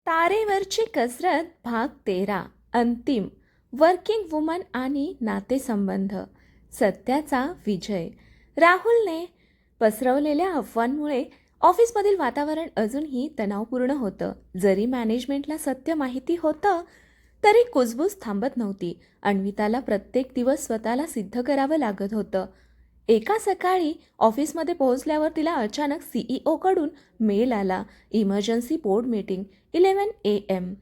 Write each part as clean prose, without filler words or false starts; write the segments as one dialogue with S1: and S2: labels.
S1: तारेवरची कसरत भाग 13 अंतिम वर्किंग वुमन आणि नातेसंबंध सत्याचा विजय. राहुलने पसरवलेल्या अफवांमुळे ऑफिसमधील वातावरण अजूनही तणावपूर्ण होतं. जरी मॅनेजमेंटला सत्य माहिती होतं तरी कुजबूज थांबत नव्हती. अन्विताला प्रत्येक दिवस स्वतःला सिद्ध करावं लागत होतं. एका सकाळी ऑफिसमध्ये पोहोचल्यावर तिला अचानक सीईओकडून मेल आला. Emergency board meeting 11 AM.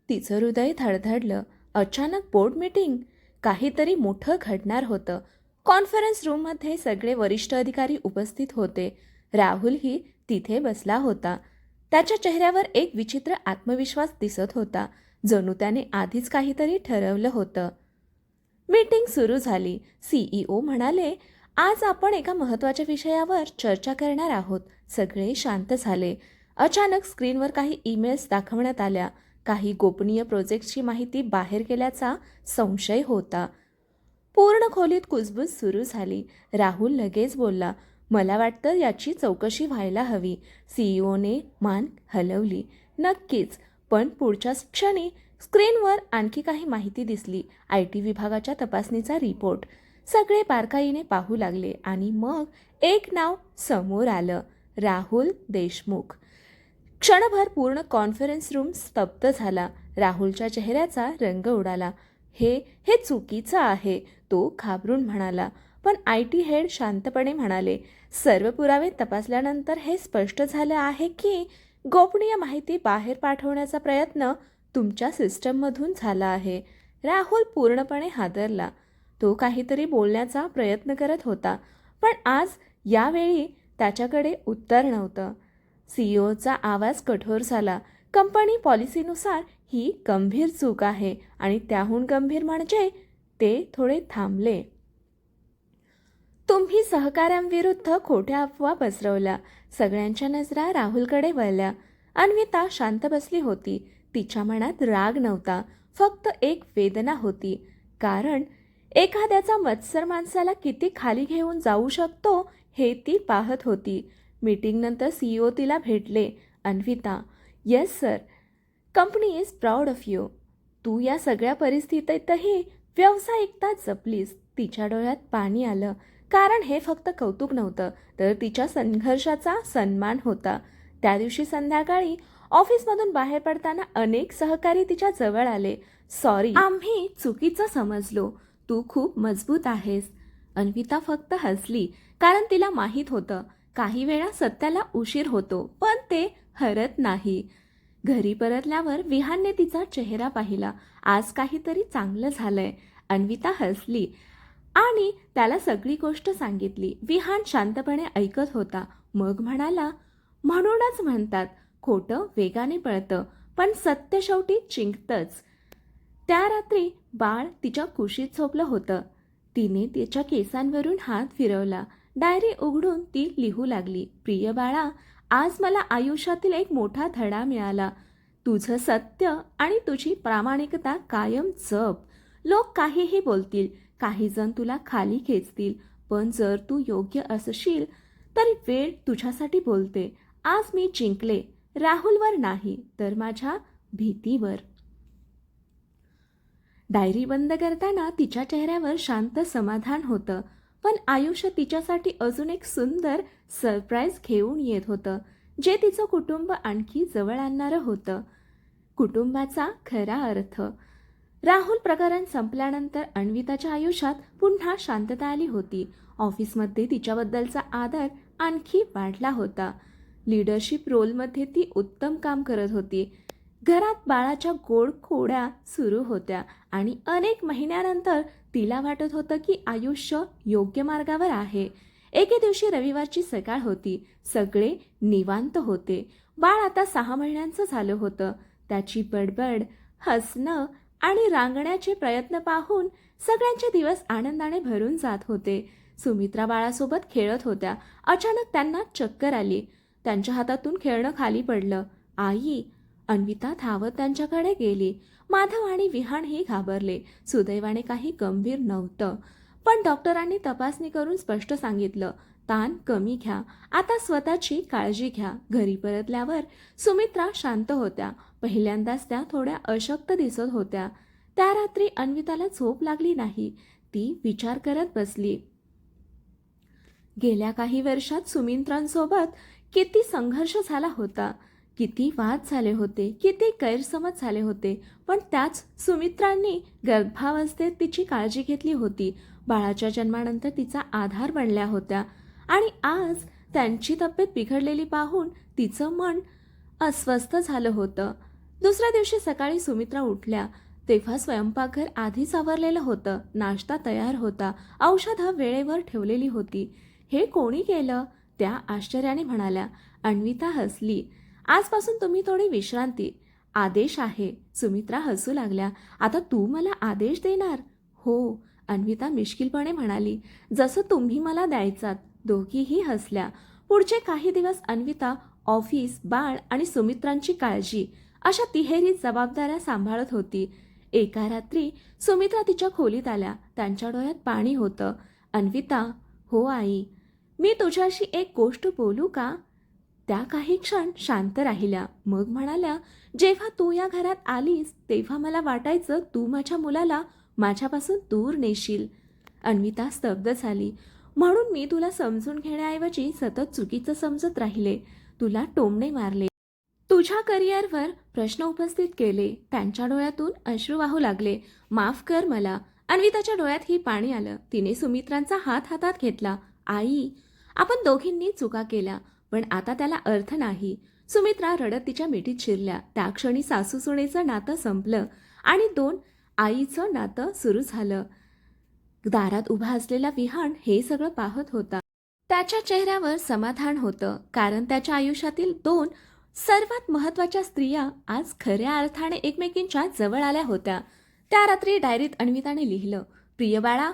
S1: तिचं हृदय धडधडलं. अचानक बोर्ड मीटिंग? काहीतरी मोठं घडणार होतं. कॉन्फरन्स रूममध्ये सगळे वरिष्ठ अधिकारी उपस्थित होते. राहुलही तिथे बसला होता. त्याच्या चेहऱ्यावर एक विचित्र आत्मविश्वास दिसत होता. जणू त्याने आधीच काहीतरी ठरवलं होतं. मीटिंग सुरू झाली. सीईओ म्हणाले, आज आपण एका महत्त्वाच्या विषयावर चर्चा करणार आहोत. सगळे शांत झाले. अचानक स्क्रीनवर काही ईमेल्स दाखवण्यात आल्या. काही गोपनीय प्रोजेक्टची माहिती बाहेर गेल्याचा संशय होता. पूर्ण खोलीत कुजबूज सुरू झाली. राहुल लगेच बोलला, मला वाटतं याची चौकशी व्हायला हवी. सीईओने मान हलवली. नक्कीच. पण पुढच्याच क्षणी स्क्रीनवर आणखी काही माहिती दिसली. IT विभागाच्या तपासणीचा रिपोर्ट. सगळे बारकाईने पाहू लागले आणि मग एक नाव समोर आलं, राहुल देशमुख. क्षणभर पूर्ण कॉन्फरन्स रूम स्तब्ध झाला. राहुलच्या चेहऱ्याचा रंग उडाला. हे चुकीचं आहे, तो घाबरून म्हणाला. पण IT हेड शांतपणे म्हणाले, सर्व पुरावे तपासल्यानंतर हे स्पष्ट झालं आहे की गोपनीय माहिती बाहेर पाठवण्याचा प्रयत्न तुमच्या सिस्टममधून झाला आहे. राहुल पूर्णपणे हादरला. तो काहीतरी बोलण्याचा प्रयत्न करत होता, पण आज यावेळी त्याच्याकडे उत्तर नव्हतं. सीईओचा आवाज कठोर झाला, कंपनी पॉलिसीनुसार ही गंभीर चूक आहे आणि त्याहून गंभीर म्हणजे ते थोडे थांबले. तुम्ही सहकाऱ्यांविरुद्ध खोट्या अफवा पसरवल्या. सगळ्यांच्या नजरा राहुलकडे वळल्या. अन्विता शांत बसली होती. तिच्या मनात राग नव्हता, फक्त एक वेदना होती. कारण एखाद्याचा मत्सर माणसाला किती खाली घेऊन जाऊ शकतो हे ती पाहत होती. मीटिंगनंतर सीईओ तिला भेटले. Anvita, yes sir, company is proud of you. तू या सगळ्या परिस्थितीतही व्यावसायिकता जपलीस. तिच्या डोळ्यात पाणी आलं, कारण हे फक्त कौतुक नव्हतं, तर तिच्या संघर्षाचा सन्मान होता. त्या दिवशी संध्याकाळी ऑफिसमधून बाहेर पडताना अनेक सहकारी तिच्या जवळ आले. सॉरी, आम्ही चुकीचं समजलो. तू खूप मजबूत आहेस. अन्विता फक्त हसली, कारण तिला माहीत होतं काही वेळा सत्याला उशीर होतो, पण ते हरत नाही. घरी परतल्यावर विहानने तिचा चेहरा पाहिला. आज काहीतरी चांगलं झालंय. अन्विता हसली आणि त्याला सगळी गोष्ट सांगितली. विहान शांतपणे ऐकत होता. मग म्हणाला, म्हणूनच म्हणतात खोटं वेगाने पळतं, पण सत्य शेवटी जिंकतंच. त्या रात्री बाळ तिच्या कुशीत झोपलं होतं. तिने तिच्या केसांवरून हात फिरवला. डायरी उघडून ती लिहू लागली, प्रिय बाळा, आज मला आयुष्यातील एक मोठा धडा मिळाला. तुझं सत्य आणि तुझी प्रामाणिकता कायम जप. लोक काहीही बोलतील, काही जण तुला खाली खेचतील, पण जर तू योग्य असशील तर वेळ तुझ्यासाठी बोलते. आज मी जिंकले, राहुलवर नाही तर माझ्या भीतीवर. डायरी बंद करताना तिच्या चेहऱ्यावर शांत समाधान होतं, पण आयुष्य तिच्यासाठी अजून एक सुंदर सरप्राईज घेऊन येत होतं, जे तिचं कुटुंब आणखी जवळ आणणारं होतं. कुटुंबाचा खरा अर्थ. राहुल प्रकरण संपल्यानंतर अन्विताच्या आयुष्यात पुन्हा शांतता आली होती. ऑफिसमध्ये तिच्याबद्दलचा आदर आणखी वाढला होता. लीडरशिप रोलमध्ये ती उत्तम काम करत होती. घरात बाळाच्या गोड खोड्या सुरू होत्या आणि अनेक महिन्यानंतर तिला वाटत होतं की आयुष्य योग्य मार्गावर आहे. एके दिवशी रविवारची सकाळ होती. सगळे निवांत होते. बाळ आता 6 महिन्यांचं झालं होतं. त्याची बडबड, हसणं आणि रांगण्याचे प्रयत्न पाहून सगळ्यांचे दिवस आनंदाने भरून जात होते. सुमित्रा बाळासोबत खेळत होत्या. अचानक त्यांना चक्कर आली. त्यांच्या हातातून खेळणं खाली पडलं. आई! अन्विता धावत त्यांच्याकडे गेली. माधव आणि विहानही घाबरले. सुदैवाने काही गंभीर नव्हतं, पण डॉक्टरांनी तपासणी करून स्पष्ट सांगितलं, ताण कमी घ्या, आता स्वतःची काळजी घ्या. घरी परतल्यावर सुमित्रा शांत होत्या. पहिल्यांदाच त्या थोड्या अशक्त दिसत होत्या. त्या रात्री अन्विताला झोप लागली नाही. ती विचार करत बसली. गेल्या काही वर्षात सुमित्रांसोबत किती संघर्ष झाला होता, किती वाद झाले होते, किती गैरसमज झाले होते, पण त्याच सुमित्रांनी गर्भावस्थेत तिची काळजी घेतली होती. बाळाच्या जन्मानंतर तिचा आधार बनल्या होत्या. आणि आज त्यांची तब्येत बिघडलेली पाहून तिचं मन अस्वस्थ झालं होतं. दुसऱ्या दिवशी सकाळी सुमित्रा उठल्या तेव्हा स्वयंपाकघर आधीच आवरलेलं होतं. नाश्ता तयार होता, औषधं वेळेवर ठेवलेली होती. हे कोणी केलं? त्या आश्चर्याने म्हणाल्या. अन्विता हसली. आजपासून तुम्ही थोडी विश्रांती. आदेश आहे. सुमित्रा हसू लागल्या. आता तू मला आदेश देणार? हो, अन्विता मिश्किलपणे म्हणाली. जसं तुम्ही मला द्यायचात. दोघीही हसल्या. पुढचे काही दिवस अन्विता ऑफिस, बाळ आणि सुमित्रांची काळजी अशा तिहेरी जबाबदाऱ्या सांभाळत होती. एका रात्री सुमित्रा तिच्या खोलीत आल्या. त्यांच्या डोळ्यात पाणी होतं. अन्विता, हो आई, मी तुझ्याशी एक गोष्ट बोलू का? त्या काही क्षण शांत राहिल्या. मग म्हणाल्या, जेव्हा तू या घरात आलीस तेव्हा मला वाटायचं तू माझ्या मुलाला माझ्यापासून दूर नेशील. अन्विता स्तब्ध झाली. म्हणून मी तुला समजून घेण्याऐवजी सतत चुकीचं समजत राहिले, तुला टोमणे मारले, तुझ्या करिअरवर प्रश्न उपस्थित केले. त्यांच्या डोळ्यातून अश्रू वाहू लागले. माफ कर मला. अन्विताच्या डोळ्यातही पाणी आलं. तिने सुमित्रांचा हात हातात घेतला. आई, आपण दोघींनी चुका केल्या, पण आता त्याला अर्थ नाही. सुमित्रा रडत तिच्या मिठीत शिरल्या. त्या क्षणी सासू सुनेचं नातं संपलं आणि दोन आईचं नातं सुरू झालं. दारात उभा असलेला विहान हे सगळं पाहत होता. त्याच्या चेहऱ्यावर समाधान होतं, कारण त्याच्या आयुष्यातील दोन सर्वात महत्त्वाच्या स्त्रिया आज खऱ्या अर्थाने एकमेकींच्या जवळ आल्या होत्या. त्या रात्री डायरीत अन्विताने लिहिलं, प्रिय बाळा,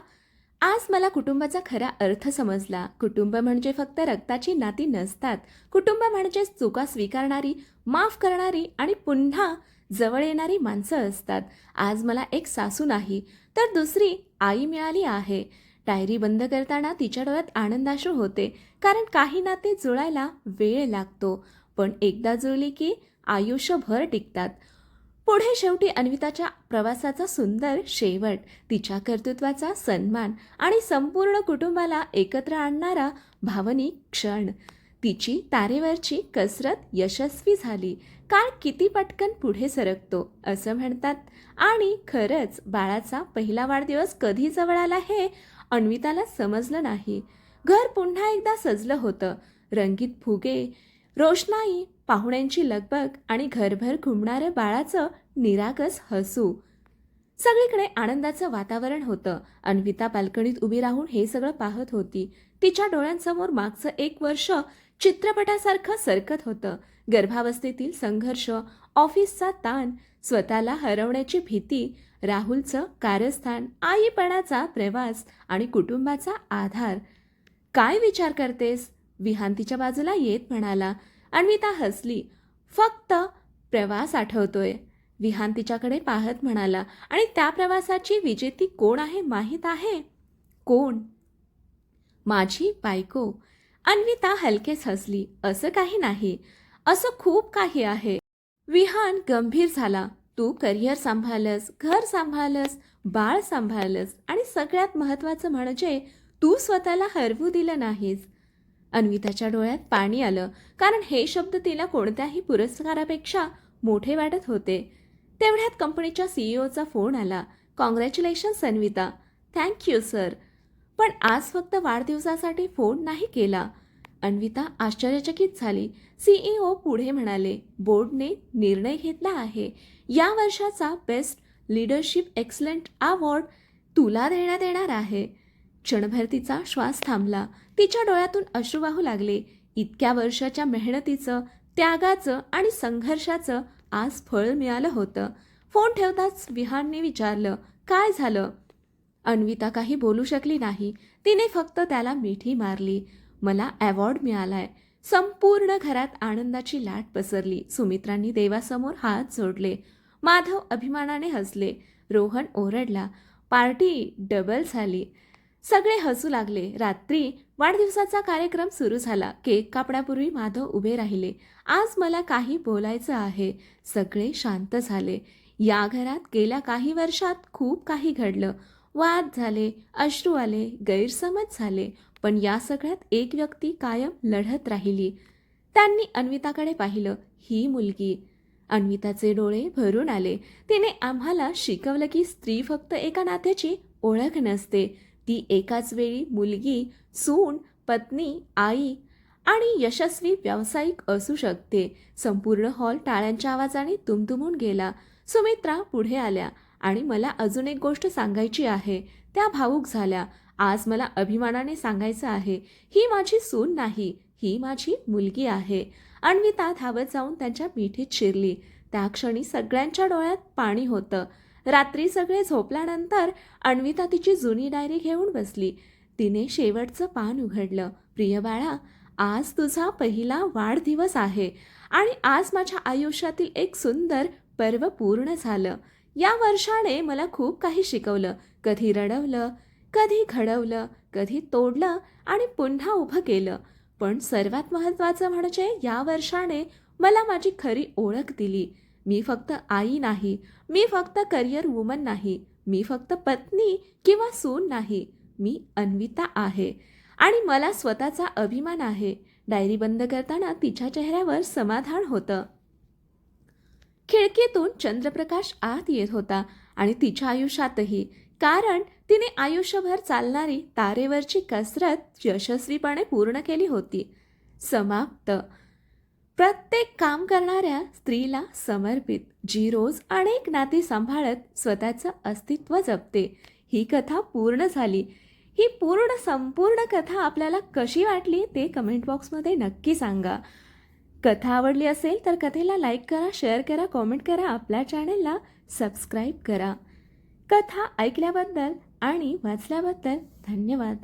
S1: आज मला कुटुंबाचा खरा अर्थ समजला. कुटुंब म्हणजे फक्त रक्ताची नाती नसतात. कुटुंब म्हणजे चुका स्वीकारणारी, माफ करणारी आणि पुन्हा जवळ येणारी माणसं असतात. आज मला एक सासू नाही तर दुसरी आई मिळाली आहे. डायरी बंद करताना तिच्या डोळ्यात आनंदाश्रू होते, कारण काही नाते जुळायला वेळ लागतो, पण एकदा जुळली की आयुष्यभर टिकतात. पुढे शेवटी अन्विताच्या प्रवासाचा सुंदर शेवट, तिच्या कर्तृत्वाचा सन्मान आणि संपूर्ण कुटुंबाला एकत्र आणणारा भावनिक क्षण. तिची तारेवरची कसरत यशस्वी झाली. काळ किती पटकन पुढे सरकतो असं म्हणतात, आणि खरंच बाळाचा पहिला वाढदिवस कधी जवळ आला हे अन्विताला समजलं नाही. घर पुन्हा एकदा सजलं होतं. रंगीत फुगे, रोषणाई, पाहुण्यांची लगबग आणि घरभर घुमणारं बाळाचं निरागस हसू. सगळीकडे आनंदाचं वातावरण होतं. अन्विता बाल्कनीत उभी राहून हे सगळं पाहत होती. तिच्या डोळ्यांसमोर मागचं 1 वर्ष चित्रपटासारखं सरकत होतं. गर्भावस्थेतील संघर्ष, ऑफिसचा ताण, स्वतःला हरवण्याची भीती, राहुलचं कारस्थान, आईपणाचा प्रवास आणि कुटुंबाचा आधार. काय विचार करतेस? विहान तिच्या बाजूला येत म्हणाला. अन्विता हसली. फक्त प्रवास आठवतोय. विहान तिच्याकडे पाहत म्हणाला. आणि त्या प्रवासाची विजेती कोण आहे माहीत आहे? कोण? माझी बायको. अन्विता हलकेच हसली. असं काही नाही, असं खूप काही आहे. विहान गंभीर झाला. तू करिअर सांभाळलंस, घर सांभाळलंस, बाळ सांभाळलंस आणि सगळ्यात महत्त्वाचं म्हणजे तू स्वतःला हरवू दिलं नाहीस. अन्विताच्या डोळ्यात पाणी आलं, कारण हे शब्द तिला कोणत्याही पुरस्कारापेक्षा मोठे वाटत होते. तेवढ्यात कंपनीच्या सीईओचा फोन आला. कॉंग्रॅच्युलेशन्स अन्विता. Thank you sir. पण आज फक्त वाढदिवसासाठी फोन नाही केला. अन्विता आश्चर्यचकित झाली. सीईओ पुढे म्हणाले, बोर्डने निर्णय घेतला आहे. या वर्षाचा बेस्ट लीडरशिप एक्सलंट अवॉर्ड तुला देण्यात येणार आहे. क्षणभर तिचा श्वास थांबला. तिच्या डोळ्यातून अश्रू वाहू लागले. इतक्या वर्षाच्या मेहनतीचं, त्यागाचं आणि संघर्षाचं आज फळ मिळालं होतं. फोन ठेवताच विहानने विचारलं, काय झालं? अन्विता काही बोलू शकली नाही. तिने फक्त त्याला मिठी मारली. मला अवॉर्ड मिळालाय. संपूर्ण घरात आनंदाची लाट पसरली. सुमित्रांनी देवासमोर हात जोडले. माधव अभिमानाने हसले. रोहन ओरडला. पार्टी डबल झाली. सगळे हसू लागले. रात्री वाढदिवसाचा कार्यक्रम सुरू झाला. केक कापण्यापूर्वी माधव उभे राहिले. आज मला काही बोलायचं आहे. सगळे शांत झाले. या घरात गेल्या काही वर्षात खूप काही घडलं. वाद झाले, अश्रू आले, गैरसमज झाले, पण या सगळ्यात एक व्यक्ती कायम लढत राहिली. त्यांनी अन्विताकडे पाहिलं. ही मुलगी. अन्विताचे डोळे भरून आले. तिने आम्हाला शिकवलं की स्त्री फक्त एका नात्याची ओळख नसते. ती एकाच वेळी मुलगी, सून, पत्नी, आई आणि यशस्वी व्यावसायिक असू शकते. संपूर्ण हॉल टाळ्यांच्या आवाजाने दुमदुमून गेला. सुमित्रा पुढे आल्या आणि मला अजून एक गोष्ट सांगायची आहे. त्या भावूक झाल्या. आज मला अभिमानाने सांगायचं आहे, ही माझी सून नाही, ही माझी मुलगी आहे. अन्विता धावत जाऊन त्यांच्या मिठीत शिरली. त्या क्षणी सगळ्यांच्या डोळ्यात पाणी होतं. रात्री सगळे झोपल्यानंतर अन्विता तिची जुनी डायरी घेऊन बसली. तिने शेवटचं पान उघडलं. प्रिय बाळा, आज तुझा पहिला वाढदिवस आहे आणि आज माझ्या आयुष्यातील एक सुंदर पर्व पूर्ण झालं. या वर्षाने मला खूप काही शिकवलं. कधी रडवलं, कधी घडवलं, कधी तोडलं आणि पुन्हा उभं केलं. पण सर्वात महत्त्वाचं म्हणजे या वर्षाने मला माझी खरी ओळख दिली. मी फक्त आई नाही, मी फक्त करिअर वुमन नाही, मी फक्त पत्नी किंवा सून नाही, मी अन्विता आहे आणि मला स्वतःचा अभिमान आहे. डायरी बंद करताना तिच्या चेहऱ्यावर समाधान होतं. खिडकीतून चंद्रप्रकाश आत येत होता आणि तिच्या आयुष्यातही, कारण तिने आयुष्यभर चालणारी तारेवरची कसरत यशस्वीपणे पूर्ण केली होती. समाप्त. प्रत्येक काम करणाऱ्या स्त्रीला समर्पित, जी रोज अनेक नाती सांभाळत स्वतःचं अस्तित्व जपते. ही कथा पूर्ण झाली. ही संपूर्ण कथा आपल्याला कशी वाटली ते कमेंट बॉक्समध्ये नक्की सांगा. कथा आवडली असेल तर कथेला लाईक करा, शेअर करा, कॉमेंट करा, आपल्या चॅनलला सबस्क्राईब करा. कथा ऐकल्याबद्दल आणि वाचल्याबद्दल धन्यवाद.